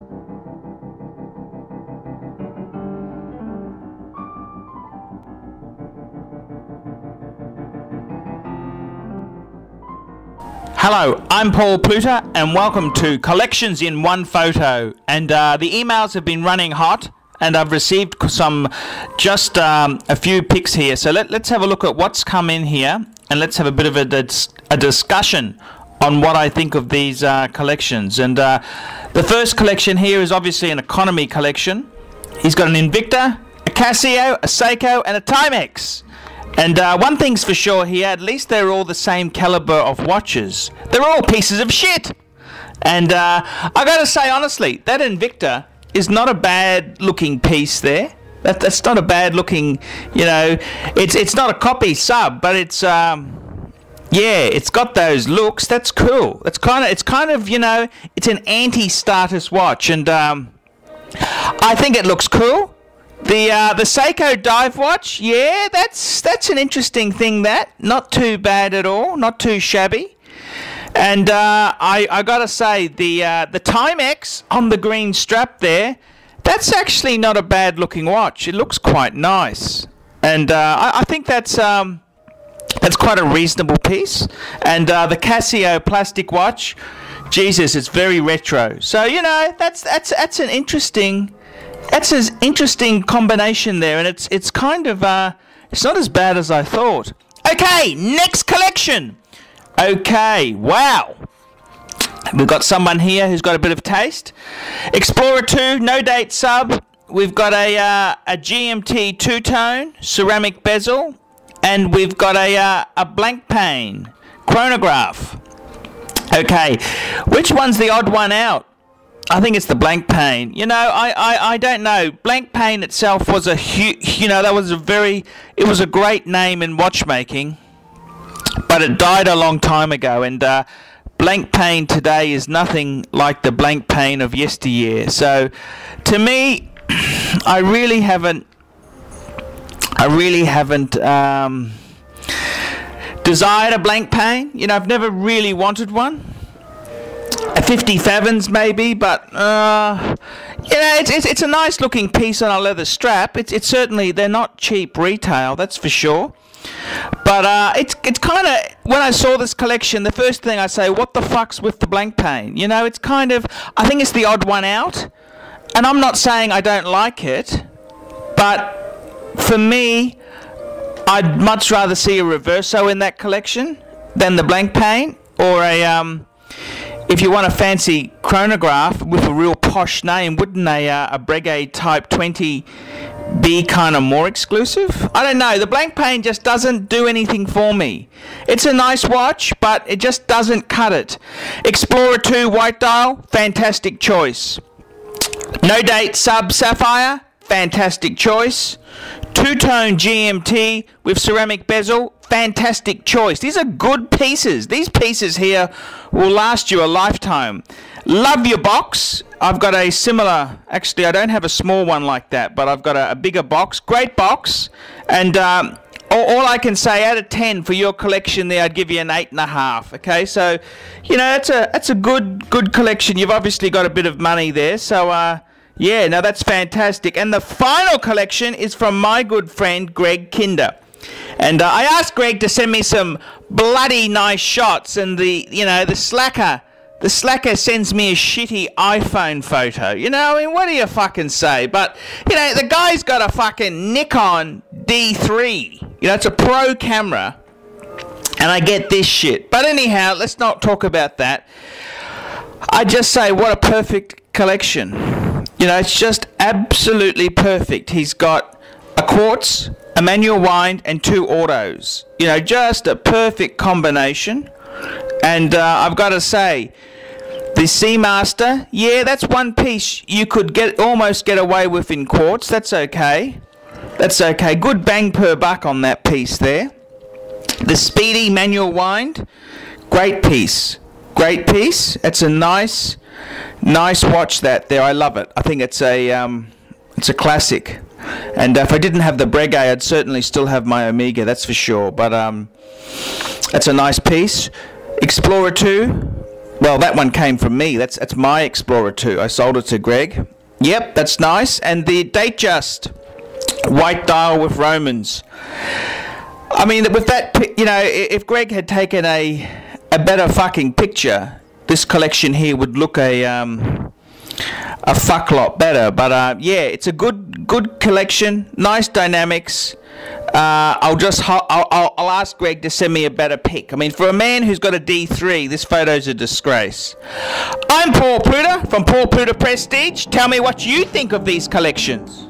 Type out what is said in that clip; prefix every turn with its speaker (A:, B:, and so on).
A: Hello, I'm Paul Pluta and welcome to Collections in One Photo. And the emails have been running hot and I've received some, just a few pics here. So let's have a look at what's come in here and let's have a bit of a discussion on what I think of these collections. And the first collection here is obviously an economy collection. He's got an Invicta, a Casio, a Seiko and a Timex. And one thing's for sure here, at least they're all the same caliber of watches. They're all pieces of shit. And I gotta say honestly, that Invicta is not a bad looking piece there. That's not a bad looking, you know, it's not a copy sub, but it's yeah, it's got those looks. That's cool. It's kind of, you know, it's an anti-status watch, and I think it looks cool. The Seiko dive watch, yeah, that's an interesting thing. That not too bad at all, not too shabby. And I gotta say the Timex on the green strap there, that's actually not a bad looking watch. It looks quite nice, and I think that's quite a reasonable piece. And the Casio plastic watch, Jesus, it's very retro. So you know that's an interesting. That's an interesting combination there, and it's kind of it's not as bad as I thought. Okay, next collection. Okay, wow. We've got someone here who's got a bit of taste. Explorer 2, no date sub. We've got a GMT two-tone ceramic bezel, and we've got a blank pane chronograph. Okay, which one's the odd one out? I think it's the blank pane. You know, I don't know. Blank pane itself was a huge, you know, it was a great name in watchmaking, but it died a long time ago, and blank pane today is nothing like the blank pane of yesteryear. So to me, I really haven't desired a blank pane. You know, I've never really wanted one. A 57s maybe, but you know, it's a nice looking piece on a leather strap. It's certainly, they're not cheap retail, that's for sure. But it's kind of, when I saw this collection, the first thing I say, what the fuck's with the blank pane? You know, it's kind of, I think it's the odd one out, and I'm not saying I don't like it, but for me, I'd much rather see a reverso in that collection than the blank pane, or a if you want a fancy chronograph with a real posh name, wouldn't a Breguet Type 20 be kind of more exclusive? I don't know. The blank pane just doesn't do anything for me. It's a nice watch, but it just doesn't cut it. Explorer 2 white dial, fantastic choice. No date sub sapphire, fantastic choice. Two-tone GMT with ceramic bezel, fantastic choice. These are good pieces. These pieces here will last you a lifetime. Love your box. I've got a similar, actually I don't have a small one like that, but I've got a bigger box. Great box. And all I can say, out of 10 for your collection there, I'd give you an 8.5. Okay, so you know, that's a good collection. You've obviously got a bit of money there, so yeah, now that's fantastic. And the final collection is from my good friend Greg Kinder. And I asked Greg to send me some bloody nice shots, and the slacker sends me a shitty iPhone photo. You know, I mean, what do you fucking say? But, you know, the guy's got a fucking Nikon D3. You know, it's a pro camera, and I get this shit. But anyhow, let's not talk about that. I just say, what a perfect collection. You know, it's just absolutely perfect. He's got a quartz, a manual wind, and 2 autos. You know, just a perfect combination. And I've got to say, the Seamaster, yeah, that's one piece you could almost get away with in quartz. That's okay. That's okay. Good bang per buck on that piece there. The Speedy manual wind, great piece. Great piece. It's a nice watch that there. I love it. I think it's a classic. And if I didn't have the Breguet, I'd certainly still have my Omega, that's for sure. But that's a nice piece. Explorer 2, Well, that one came from me. That's my Explorer 2. I sold it to Greg. Yep, that's nice. And the Datejust white dial with Romans. I mean, with that, you know, if Greg had taken a better fucking picture, this collection here would look a fuck lot better. But yeah, it's a good collection, nice dynamics. I'll ask Greg to send me a better pic. I mean, for a man who's got a D3, this photo's a disgrace. I'm Paul Pluta from Paul Pluta Prestige. Tell me what you think of these collections.